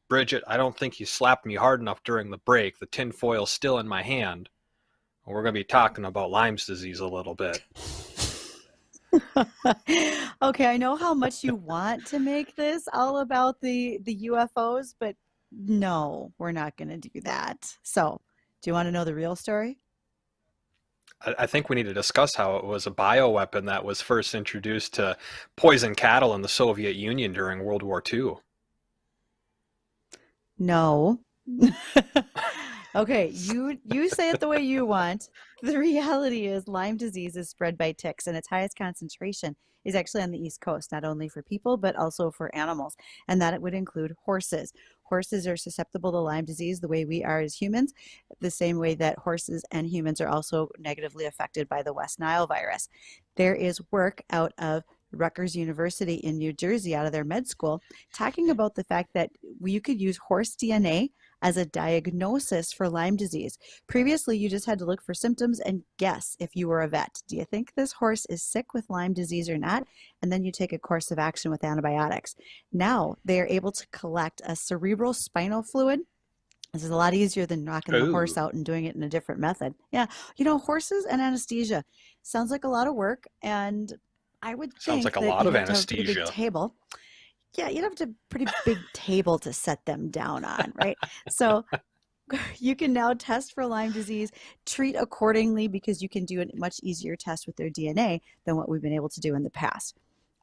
Bridget, I don't think you slapped me hard enough during the break. The tin foil's still in my hand. We're going to be talking about Lyme's disease a little bit. Okay, I know how much you want to make this all about the UFOs, but no, we're not going to do that. So, do you want to know the real story? I think we need to discuss how it was a bioweapon that was first introduced to poison cattle in the Soviet Union during World War II. No. Okay, you say it the way you want. The reality is Lyme disease is spread by ticks, and its highest concentration is actually on the East Coast, not only for people, but also for animals. And that it would include horses. Horses are susceptible to Lyme disease the way we are as humans, the same way that horses and humans are also negatively affected by the West Nile virus. There is work out of Rutgers University in New Jersey, out of their med school, talking about the fact that you could use horse DNA as a diagnosis for Lyme disease. Previously, you just had to look for symptoms and guess if you were a vet. Do you think this horse is sick with Lyme disease or not? And then you take a course of action with antibiotics. Now they are able to collect a cerebral spinal fluid. This is a lot easier than knocking the horse Ooh, out and doing it in a different method. Yeah, horses and anesthesia sounds like a lot of work, and I would sounds like think a that lot you'd of have to have a pretty big anesthesia. table. Yeah, you'd have to pretty big table to set them down on, right? So you can now test for Lyme disease, treat accordingly because you can do a much easier test with their DNA than what we've been able to do in the past.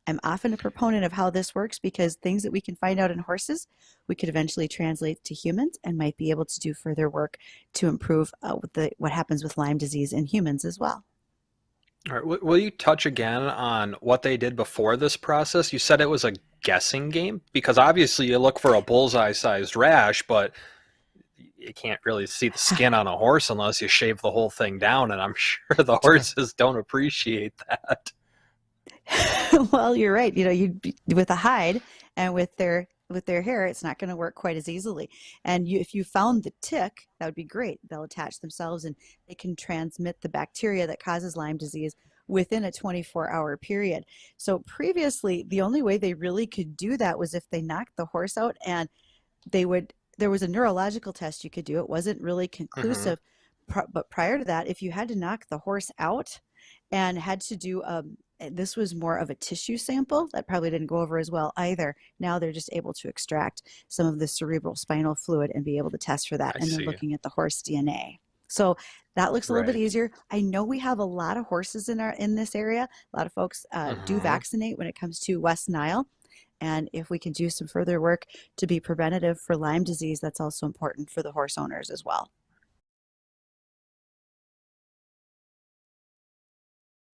I'm often a proponent of how this works because things that we can find out in horses, we could eventually translate to humans and might be able to do further work to improve what happens with Lyme disease in humans as well. All right, will you touch again on what they did before this process? You said it was a guessing game because obviously you look for a bullseye-sized rash, but you can't really see the skin on a horse unless you shave the whole thing down, and I'm sure the True. horses don't appreciate that. Well, you're right. With a hide and with their hair, it's not going to work quite as easily. And if you found the tick, that would be great. They'll attach themselves and they can transmit the bacteria that causes Lyme disease within a 24-hour period. So previously, the only way they really could do that was if they knocked the horse out and there was a neurological test you could do. It wasn't really Hmm. conclusive, but prior to that, if you had to knock the horse out and had to do this was more of a tissue sample that probably didn't go over as well either. Now they're just able to extract some of the cerebral spinal fluid and be able to test for that. I And they're see. looking at the horse DNA. So that looks a little bit Right. easier. I know we have a lot of horses in this area. A lot of folks do Hmm. vaccinate when it comes to West Nile. And if we can do some further work to be preventative for Lyme disease, that's also important for the horse owners as well.